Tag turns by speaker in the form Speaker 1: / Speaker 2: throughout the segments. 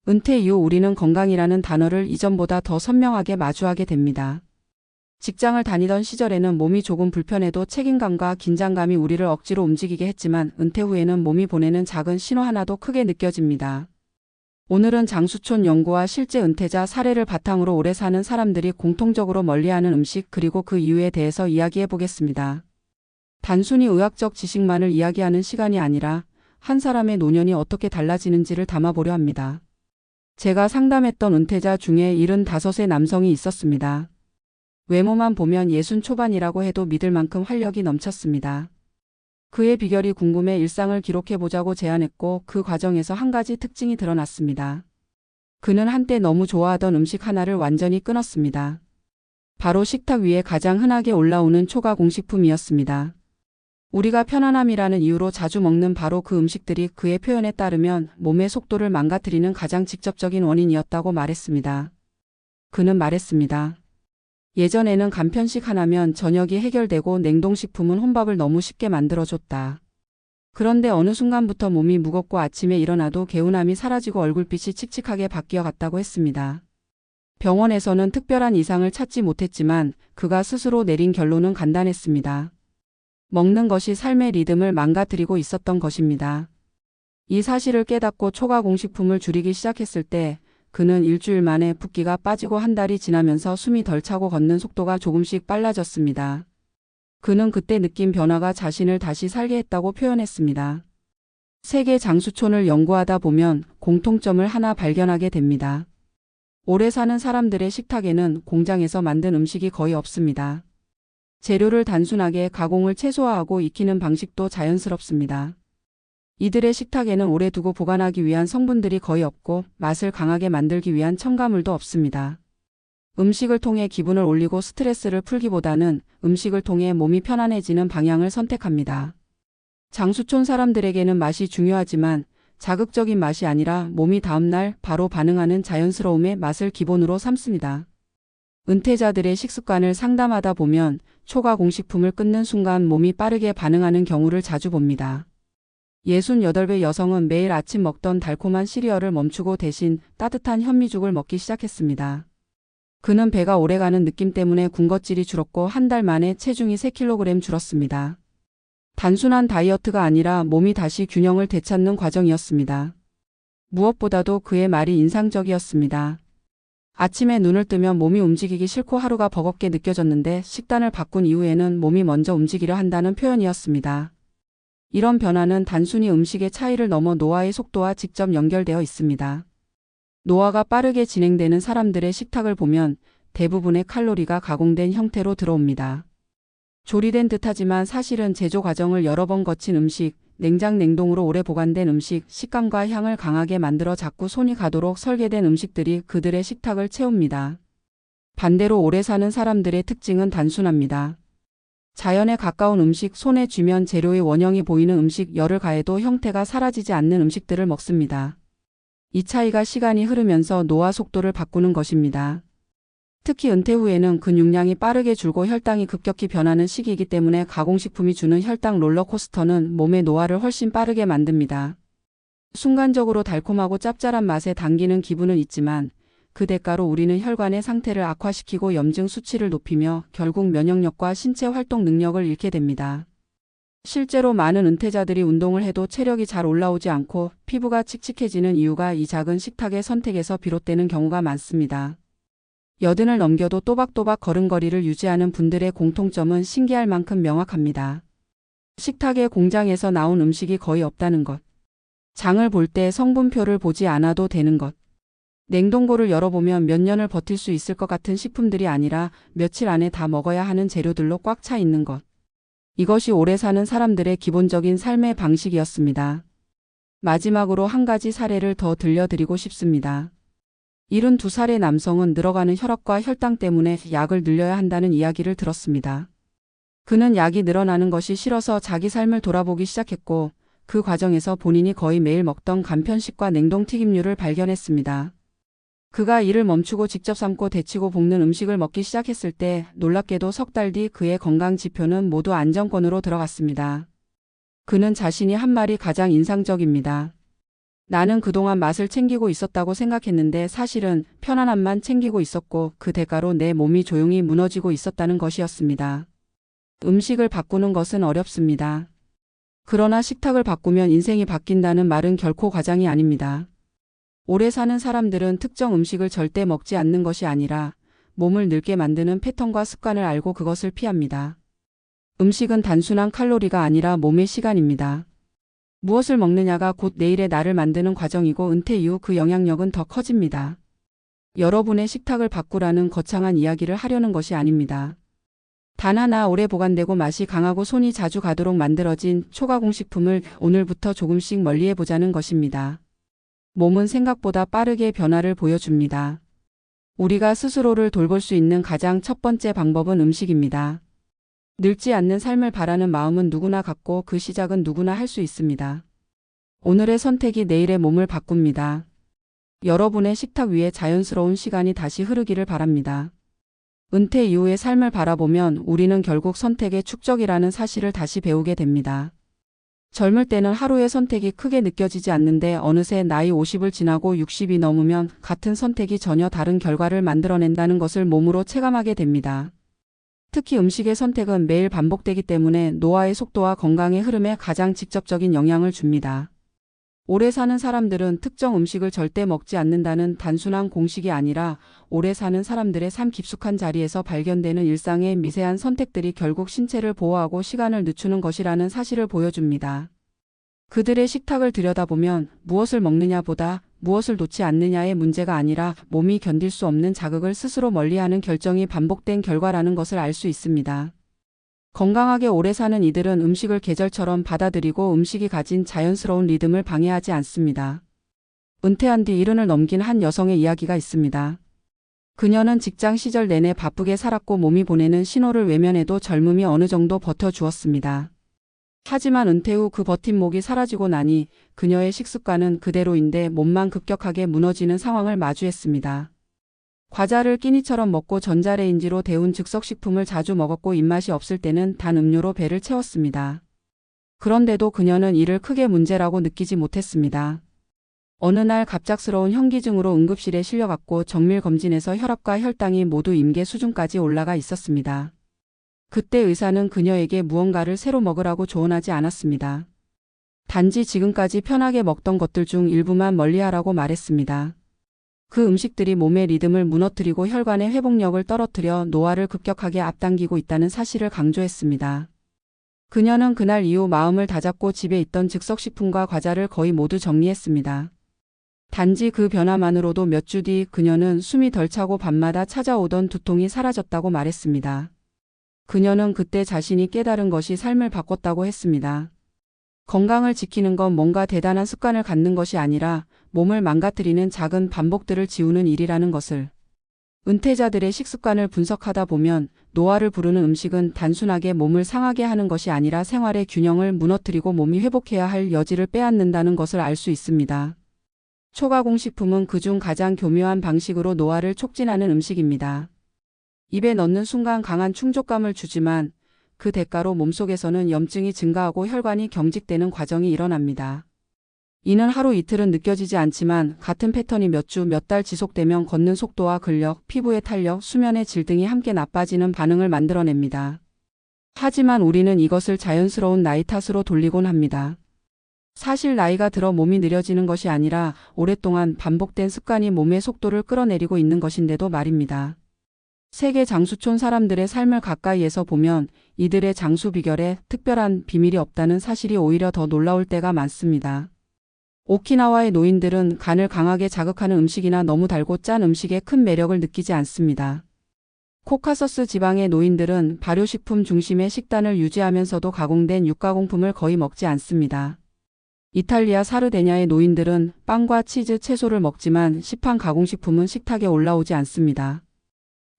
Speaker 1: 은퇴 이후 우리는 건강이라는 단어를 이전보다 더 선명하게 마주하게 됩니다. 직장을 다니던 시절에는 몸이 조금 불편해도 책임감과 긴장감이 우리를 억지로 움직이게 했지만 은퇴 후에는 몸이 보내는 작은 신호 하나도 크게 느껴집니다. 오늘은 장수촌 연구와 실제 은퇴자 사례를 바탕으로 오래 사는 사람들이 공통적으로 멀리하는 음식 그리고 그 이유에 대해서 이야기해 보겠습니다. 단순히 의학적 지식만을 이야기하는 시간이 아니라 한 사람의 노년이 어떻게 달라지는지를 담아보려 합니다. 제가 상담했던 은퇴자 중에 75세 남성이 있었습니다. 외모만 보면 60 초반이라고 해도 믿을 만큼 활력이 넘쳤습니다. 그의 비결이 궁금해 일상을 기록해보자고 제안했고 그 과정에서 한 가지 특징이 드러났습니다. 그는 한때 너무 좋아하던 음식 하나를 완전히 끊었습니다. 바로 식탁 위에 가장 흔하게 올라오는 초가공식품이었습니다. 우리가 편안함이라는 이유로 자주 먹는 바로 그 음식들이 그의 표현에 따르면 몸의 속도를 망가뜨리는 가장 직접적인 원인이었다고 말했습니다. 그는 말했습니다. 예전에는 간편식 하나면 저녁이 해결되고 냉동식품은 혼밥을 너무 쉽게 만들어줬다. 그런데 어느 순간부터 몸이 무겁고 아침에 일어나도 개운함이 사라지고 얼굴빛이 칙칙하게 바뀌어 갔다고 했습니다. 병원에서는 특별한 이상을 찾지 못했지만 그가 스스로 내린 결론은 간단했습니다. 먹는 것이 삶의 리듬을 망가뜨리고 있었던 것입니다. 이 사실을 깨닫고 초가공식품을 줄이기 시작했을 때 그는 일주일 만에 붓기가 빠지고 한 달이 지나면서 숨이 덜 차고 걷는 속도가 조금씩 빨라졌습니다. 그는 그때 느낀 변화가 자신을 다시 살게 했다고 표현했습니다. 세계 장수촌을 연구하다 보면 공통점을 하나 발견하게 됩니다. 오래 사는 사람들의 식탁에는 공장에서 만든 음식이 거의 없습니다. 재료를 단순하게 가공을 최소화하고 익히는 방식도 자연스럽습니다. 이들의 식탁에는 오래 두고 보관하기 위한 성분들이 거의 없고 맛을 강하게 만들기 위한 첨가물도 없습니다. 음식을 통해 기분을 올리고 스트레스를 풀기보다는 음식을 통해 몸이 편안해지는 방향을 선택합니다. 장수촌 사람들에게는 맛이 중요하지만 자극적인 맛이 아니라 몸이 다음날 바로 반응하는 자연스러움의 맛을 기본으로 삼습니다. 은퇴자들의 식습관을 상담하다 보면 초가공식품을 끊는 순간 몸이 빠르게 반응하는 경우를 자주 봅니다. 68배 여성은 매일 아침 먹던 달콤한 시리얼을 멈추고 대신 따뜻한 현미죽을 먹기 시작했습니다. 그는 배가 오래가는 느낌 때문에 군것질이 줄었고 한 달 만에 체중이 3kg 줄었습니다. 단순한 다이어트가 아니라 몸이 다시 균형을 되찾는 과정이었습니다. 무엇보다도 그의 말이 인상적이었습니다. 아침에 눈을 뜨면 몸이 움직이기 싫고 하루가 버겁게 느껴졌는데 식단을 바꾼 이후에는 몸이 먼저 움직이려 한다는 표현이었습니다. 이런 변화는 단순히 음식의 차이를 넘어 노화의 속도와 직접 연결되어 있습니다. 노화가 빠르게 진행되는 사람들의 식탁을 보면 대부분의 칼로리가 가공된 형태로 들어옵니다. 조리된 듯하지만 사실은 제조 과정을 여러 번 거친 음식, 냉장 냉동으로 오래 보관된 음식, 식감과 향을 강하게 만들어 자꾸 손이 가도록 설계된 음식들이 그들의 식탁을 채웁니다. 반대로 오래 사는 사람들의 특징은 단순합니다. 자연에 가까운 음식, 손에 쥐면 재료의 원형이 보이는 음식, 열을 가해도 형태가 사라지지 않는 음식들을 먹습니다. 이 차이가 시간이 흐르면서 노화 속도를 바꾸는 것입니다. 특히 은퇴 후에는 근육량이 빠르게 줄고 혈당이 급격히 변하는 시기이기 때문에 가공식품이 주는 혈당 롤러코스터는 몸의 노화를 훨씬 빠르게 만듭니다. 순간적으로 달콤하고 짭짤한 맛에 당기는 기분은 있지만 그 대가로 우리는 혈관의 상태를 악화시키고 염증 수치를 높이며 결국 면역력과 신체 활동 능력을 잃게 됩니다. 실제로 많은 은퇴자들이 운동을 해도 체력이 잘 올라오지 않고 피부가 칙칙해지는 이유가 이 작은 식탁의 선택에서 비롯되는 경우가 많습니다. 80을 넘겨도 또박또박 걸음걸이를 유지하는 분들의 공통점은 신기할 만큼 명확합니다. 식탁의 공장에서 나온 음식이 거의 없다는 것. 장을 볼 때 성분표를 보지 않아도 되는 것. 냉동고를 열어보면 몇 년을 버틸 수 있을 것 같은 식품들이 아니라 며칠 안에 다 먹어야 하는 재료들로 꽉 차 있는 것. 이것이 오래 사는 사람들의 기본적인 삶의 방식이었습니다. 마지막으로 한 가지 사례를 더 들려드리고 싶습니다. 72살의 남성은 늘어가는 혈압과 혈당 때문에 약을 늘려야 한다는 이야기를 들었습니다. 그는 약이 늘어나는 것이 싫어서 자기 삶을 돌아보기 시작했고 그 과정에서 본인이 거의 매일 먹던 간편식과 냉동 튀김류를 발견했습니다. 그가 일을 멈추고 직접 삶고 데치고 볶는 음식을 먹기 시작했을 때 놀랍게도 석 달 뒤 그의 건강 지표는 모두 안정권으로 들어갔습니다. 그는 자신이 한 말이 가장 인상적입니다. 나는 그동안 맛을 챙기고 있었다고 생각했는데 사실은 편안함만 챙기고 있었고 그 대가로 내 몸이 조용히 무너지고 있었다는 것이었습니다. 음식을 바꾸는 것은 어렵습니다. 그러나 식탁을 바꾸면 인생이 바뀐다는 말은 결코 과장이 아닙니다. 오래 사는 사람들은 특정 음식을 절대 먹지 않는 것이 아니라 몸을 늙게 만드는 패턴과 습관을 알고 그것을 피합니다. 음식은 단순한 칼로리가 아니라 몸의 시간입니다. 무엇을 먹느냐가 곧 내일의 나를 만드는 과정이고 은퇴 이후 그 영향력은 더 커집니다. 여러분의 식탁을 바꾸라는 거창한 이야기를 하려는 것이 아닙니다. 단 하나 오래 보관되고 맛이 강하고 손이 자주 가도록 만들어진 초가공식품을 오늘부터 조금씩 멀리해보자는 것입니다. 몸은 생각보다 빠르게 변화를 보여줍니다. 우리가 스스로를 돌볼 수 있는 가장 첫 번째 방법은 음식입니다. 늙지 않는 삶을 바라는 마음은 누구나 갖고 그 시작은 누구나 할 수 있습니다. 오늘의 선택이 내일의 몸을 바꿉니다. 여러분의 식탁 위에 자연스러운 시간이 다시 흐르기를 바랍니다. 은퇴 이후의 삶을 바라보면 우리는 결국 선택의 축적이라는 사실을 다시 배우게 됩니다. 젊을 때는 하루의 선택이 크게 느껴지지 않는데 어느새 나이 50을 지나고 60이 넘으면 같은 선택이 전혀 다른 결과를 만들어낸다는 것을 몸으로 체감하게 됩니다. 특히 음식의 선택은 매일 반복되기 때문에 노화의 속도와 건강의 흐름에 가장 직접적인 영향을 줍니다. 오래 사는 사람들은 특정 음식을 절대 먹지 않는다는 단순한 공식이 아니라 오래 사는 사람들의 삶 깊숙한 자리에서 발견되는 일상의 미세한 선택들이 결국 신체를 보호하고 시간을 늦추는 것이라는 사실을 보여줍니다. 그들의 식탁을 들여다보면 무엇을 먹느냐보다 무엇을 놓지 않느냐의 문제가 아니라 몸이 견딜 수 없는 자극을 스스로 멀리하는 결정이 반복된 결과라는 것을 알 수 있습니다. 건강하게 오래 사는 이들은 음식을 계절처럼 받아들이고 음식이 가진 자연스러운 리듬을 방해하지 않습니다. 은퇴한 뒤 70을 넘긴 한 여성의 이야기가 있습니다. 그녀는 직장 시절 내내 바쁘게 살았고 몸이 보내는 신호를 외면해도 젊음이 어느 정도 버텨주었습니다. 하지만 은퇴 후 그 버팀목이 사라지고 나니 그녀의 식습관은 그대로인데 몸만 급격하게 무너지는 상황을 마주했습니다. 과자를 끼니처럼 먹고 전자레인지로 데운 즉석식품을 자주 먹었고 입맛이 없을 때는 단 음료로 배를 채웠습니다. 그런데도 그녀는 이를 크게 문제라고 느끼지 못했습니다. 어느 날 갑작스러운 현기증으로 응급실에 실려갔고 정밀검진에서 혈압과 혈당이 모두 임계 수준까지 올라가 있었습니다. 그때 의사는 그녀에게 무언가를 새로 먹으라고 조언하지 않았습니다. 단지 지금까지 편하게 먹던 것들 중 일부만 멀리하라고 말했습니다. 그 음식들이 몸의 리듬을 무너뜨리고 혈관의 회복력을 떨어뜨려 노화를 급격하게 앞당기고 있다는 사실을 강조했습니다. 그녀는 그날 이후 마음을 다잡고 집에 있던 즉석식품과 과자를 거의 모두 정리했습니다. 단지 그 변화만으로도 몇 주 뒤 그녀는 숨이 덜 차고 밤마다 찾아오던 두통이 사라졌다고 말했습니다. 그녀는 그때 자신이 깨달은 것이 삶을 바꿨다고 했습니다. 건강을 지키는 건 뭔가 대단한 습관을 갖는 것이 아니라 몸을 망가뜨리는 작은 반복들을 지우는 일이라는 것을. 은퇴자들의 식습관을 분석하다 보면 노화를 부르는 음식은 단순하게 몸을 상하게 하는 것이 아니라 생활의 균형을 무너뜨리고 몸이 회복해야 할 여지를 빼앗는다는 것을 알 수 있습니다. 초가공식품은 그중 가장 교묘한 방식으로 노화를 촉진하는 음식입니다. 입에 넣는 순간 강한 충족감을 주지만 그 대가로 몸속에서는 염증이 증가하고 혈관이 경직되는 과정이 일어납니다. 이는 하루 이틀은 느껴지지 않지만 같은 패턴이 몇 주, 몇 달 지속되면 걷는 속도와 근력, 피부의 탄력, 수면의 질 등이 함께 나빠지는 반응을 만들어냅니다. 하지만 우리는 이것을 자연스러운 나이 탓으로 돌리곤 합니다. 사실 나이가 들어 몸이 느려지는 것이 아니라 오랫동안 반복된 습관이 몸의 속도를 끌어내리고 있는 것인데도 말입니다. 세계 장수촌 사람들의 삶을 가까이에서 보면 이들의 장수 비결에 특별한 비밀이 없다는 사실이 오히려 더 놀라울 때가 많습니다. 오키나와의 노인들은 간을 강하게 자극하는 음식이나 너무 달고 짠 음식에 큰 매력을 느끼지 않습니다. 코카서스 지방의 노인들은 발효식품 중심의 식단을 유지하면서도 가공된 육가공품을 거의 먹지 않습니다. 이탈리아 사르데냐의 노인들은 빵과 치즈, 채소를 먹지만 시판 가공식품은 식탁에 올라오지 않습니다.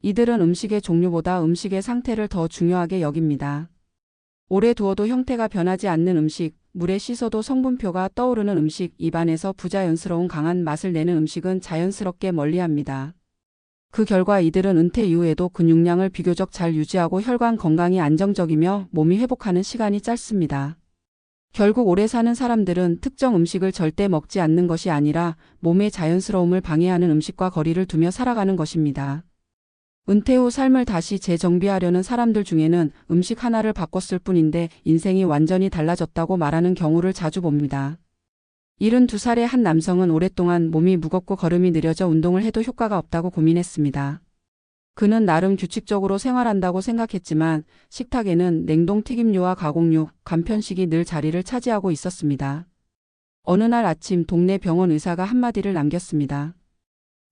Speaker 1: 이들은 음식의 종류보다 음식의 상태를 더 중요하게 여깁니다. 오래 두어도 형태가 변하지 않는 음식, 물에 씻어도 성분표가 떠오르는 음식, 입안에서 부자연스러운 강한 맛을 내는 음식은 자연스럽게 멀리합니다. 그 결과 이들은 은퇴 이후에도 근육량을 비교적 잘 유지하고 혈관 건강이 안정적이며 몸이 회복하는 시간이 짧습니다. 결국 오래 사는 사람들은 특정 음식을 절대 먹지 않는 것이 아니라 몸의 자연스러움을 방해하는 음식과 거리를 두며 살아가는 것입니다. 은퇴 후 삶을 다시 재정비하려는 사람들 중에는 음식 하나를 바꿨을 뿐인데 인생이 완전히 달라졌다고 말하는 경우를 자주 봅니다. 72살의 한 남성은 오랫동안 몸이 무겁고 걸음이 느려져 운동을 해도 효과가 없다고 고민했습니다. 그는 나름 규칙적으로 생활한다고 생각했지만 식탁에는 냉동 튀김류와 가공육, 간편식이 늘 자리를 차지하고 있었습니다. 어느 날 아침 동네 병원 의사가 한마디를 남겼습니다.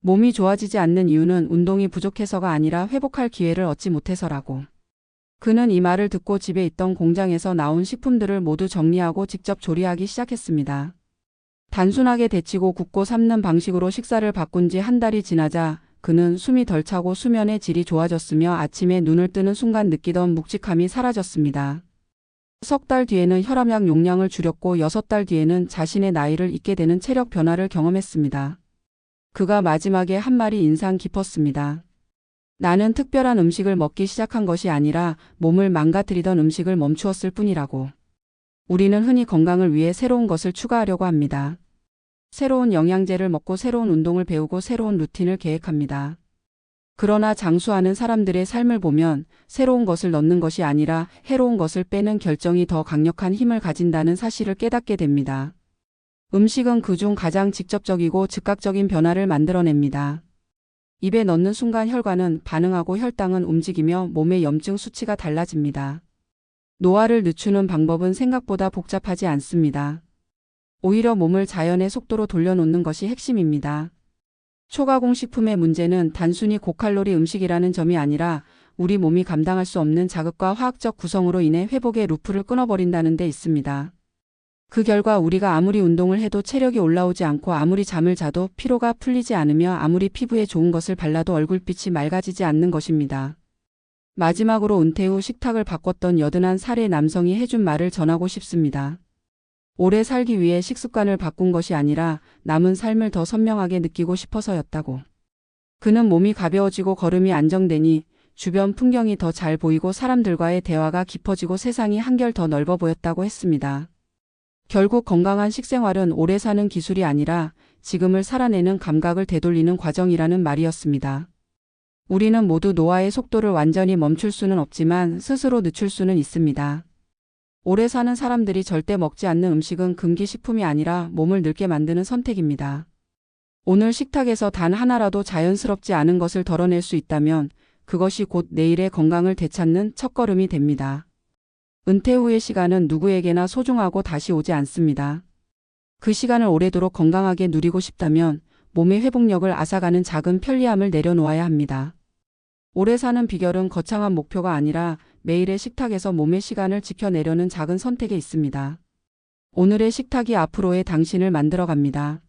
Speaker 1: 몸이 좋아지지 않는 이유는 운동이 부족해서가 아니라 회복할 기회를 얻지 못해서라고. 그는 이 말을 듣고 집에 있던 공장에서 나온 식품들을 모두 정리하고 직접 조리하기 시작했습니다. 단순하게 데치고 굽고 삶는 방식으로 식사를 바꾼 지 한 달이 지나자 그는 숨이 덜 차고 수면의 질이 좋아졌으며 아침에 눈을 뜨는 순간 느끼던 묵직함이 사라졌습니다. 석 달 뒤에는 혈압약 용량을 줄였고 6달 뒤에는 자신의 나이를 잊게 되는 체력 변화를 경험했습니다. 그가 마지막에 한 말이 인상 깊었습니다. 나는 특별한 음식을 먹기 시작한 것이 아니라 몸을 망가뜨리던 음식을 멈추었을 뿐이라고. 우리는 흔히 건강을 위해 새로운 것을 추가하려고 합니다. 새로운 영양제를 먹고 새로운 운동을 배우고 새로운 루틴을 계획합니다. 그러나 장수하는 사람들의 삶을 보면 새로운 것을 넣는 것이 아니라 해로운 것을 빼는 결정이 더 강력한 힘을 가진다는 사실을 깨닫게 됩니다. 음식은 그중 가장 직접적이고 즉각적인 변화를 만들어냅니다. 입에 넣는 순간 혈관은 반응하고 혈당은 움직이며 몸의 염증 수치가 달라집니다. 노화를 늦추는 방법은 생각보다 복잡하지 않습니다. 오히려 몸을 자연의 속도로 돌려놓는 것이 핵심입니다. 초가공 식품의 문제는 단순히 고칼로리 음식이라는 점이 아니라 우리 몸이 감당할 수 없는 자극과 화학적 구성으로 인해 회복의 루프를 끊어버린다는 데 있습니다. 그 결과 우리가 아무리 운동을 해도 체력이 올라오지 않고 아무리 잠을 자도 피로가 풀리지 않으며 아무리 피부에 좋은 것을 발라도 얼굴빛이 맑아지지 않는 것입니다. 마지막으로 은퇴 후 식탁을 바꿨던 81살의 남성이 해준 말을 전하고 싶습니다. 오래 살기 위해 식습관을 바꾼 것이 아니라 남은 삶을 더 선명하게 느끼고 싶어서였다고. 그는 몸이 가벼워지고 걸음이 안정되니 주변 풍경이 더 잘 보이고 사람들과의 대화가 깊어지고 세상이 한결 더 넓어 보였다고 했습니다. 결국 건강한 식생활은 오래 사는 기술이 아니라 지금을 살아내는 감각을 되돌리는 과정이라는 말이었습니다. 우리는 모두 노화의 속도를 완전히 멈출 수는 없지만 스스로 늦출 수는 있습니다. 오래 사는 사람들이 절대 먹지 않는 음식은 금기식품이 아니라 몸을 늙게 만드는 선택입니다. 오늘 식탁에서 단 하나라도 자연스럽지 않은 것을 덜어낼 수 있다면 그것이 곧 내일의 건강을 되찾는 첫걸음이 됩니다. 은퇴 후의 시간은 누구에게나 소중하고 다시 오지 않습니다. 그 시간을 오래도록 건강하게 누리고 싶다면 몸의 회복력을 앗아가는 작은 편리함을 내려놓아야 합니다. 오래 사는 비결은 거창한 목표가 아니라 매일의 식탁에서 몸의 시간을 지켜내려는 작은 선택에 있습니다. 오늘의 식탁이 앞으로의 당신을 만들어갑니다.